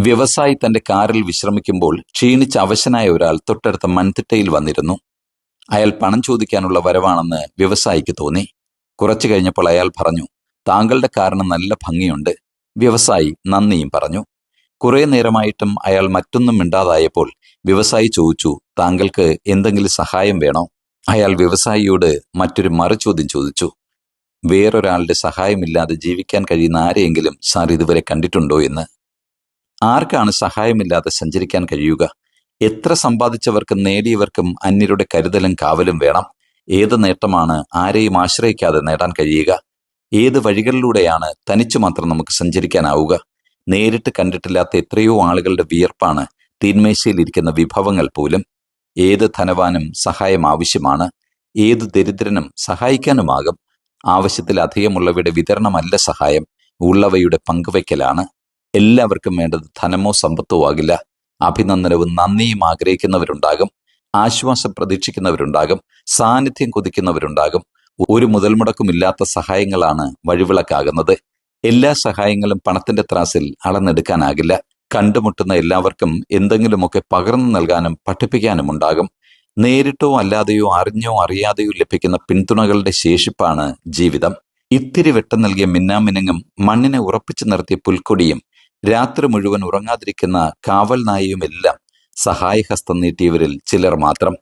വ്യവസായി തന്റെ കാറിൽ വിശ്രമിക്കുമ്പോൾ ക്ഷീണിച്ച് അവശനായ ഒരാൾ തൊട്ടടുത്ത മൺതിട്ടയിൽ വന്നിരുന്നു. അയാൾ പണം ചോദിക്കാനുള്ള വരവാണെന്ന് വ്യവസായിക്ക് തോന്നി. കുറച്ചു കഴിഞ്ഞപ്പോൾ അയാൾ പറഞ്ഞു, താങ്കളുടെ കാറിന് നല്ല ഭംഗിയുണ്ട്. വ്യവസായി നന്ദിയും പറഞ്ഞു. കുറെ നേരമായിട്ടും അയാൾ മറ്റൊന്നും മിണ്ടാതായപ്പോൾ വ്യവസായി ചോദിച്ചു, താങ്കൾക്ക് എന്തെങ്കിലും സഹായം വേണോ? അയാൾ വ്യവസായിയോട് മറ്റൊരു മറുചോദ്യം ചോദിച്ചു. വേറൊരാളുടെ സഹായമില്ലാതെ ജീവിക്കാൻ കഴിയുന്ന ആരെയെങ്കിലും സാർ ഇതുവരെ കണ്ടിട്ടുണ്ടോ എന്ന്. ആർക്കാണ് സഹായമില്ലാതെ സഞ്ചരിക്കാൻ കഴിയുക? എത്ര സമ്പാദിച്ചവർക്കും നേടിയവർക്കും അന്യരുടെ കരുതലും കാവലും വേണം. ഏത് നേട്ടമാണ് ആരെയും ആശ്രയിക്കാതെ നേടാൻ കഴിയുക? ഏത് വഴികളിലൂടെയാണ് തനിച്ചു മാത്രം നമുക്ക് സഞ്ചരിക്കാനാവുക? നേരിട്ട് കണ്ടിട്ടില്ലാത്ത എത്രയോ ആളുകളുടെ വിയർപ്പാണ് തീന്മേശയിലിരിക്കുന്ന വിഭവങ്ങൾ പോലും. ഏത് ധനവാനും സഹായം ആവശ്യമാണ്. ഏത് ദരിദ്രനും സഹായിക്കാനുമാകും. ആവശ്യത്തിലധികമുള്ളവയുടെ വിതരണമല്ല സഹായം, ഉള്ളവയുടെ പങ്കുവയ്ക്കലാണ്. എല്ലാവർക്കും വേണ്ടത് ധനമോ സമ്പത്തോ ആകില്ല. അഭിനന്ദനവും നന്ദിയും ആഗ്രഹിക്കുന്നവരുണ്ടാകും, ആശ്വാസം പ്രതീക്ഷിക്കുന്നവരുണ്ടാകും, സാന്നിധ്യം കൊതിക്കുന്നവരുണ്ടാകും. ഒരു മുതൽമുടക്കുമില്ലാത്ത സഹായങ്ങളാണ് വഴിവിളക്കാകുന്നത്. എല്ലാ സഹായങ്ങളും പണത്തിന്റെ ത്രാസിൽ അളന്നെടുക്കാനാകില്ല. കണ്ടുമുട്ടുന്ന എല്ലാവർക്കും എന്തെങ്കിലുമൊക്കെ പകർന്നു നൽകാനും പഠിപ്പിക്കാനും ഉണ്ടാകും. നേരിട്ടോ അല്ലാതെയോ അറിഞ്ഞോ അറിയാതെയോ ലഭിക്കുന്ന പിന്തുണകളുടെ ശേഷിപ്പാണ് ജീവിതം. ഇത്തിരി വെട്ടം നൽകിയ മിന്നാമിനുങ്ങും മണ്ണിനെ ഉറപ്പിച്ചു നിർത്തിയ പുൽക്കൊടിയും രാത്രി മുഴുവൻ ഉറങ്ങാതിരിക്കുന്ന കാവൽ നായയുമെല്ലാം സഹായഹസ്തം നീട്ടിയവരിൽ ചിലർ മാത്രം.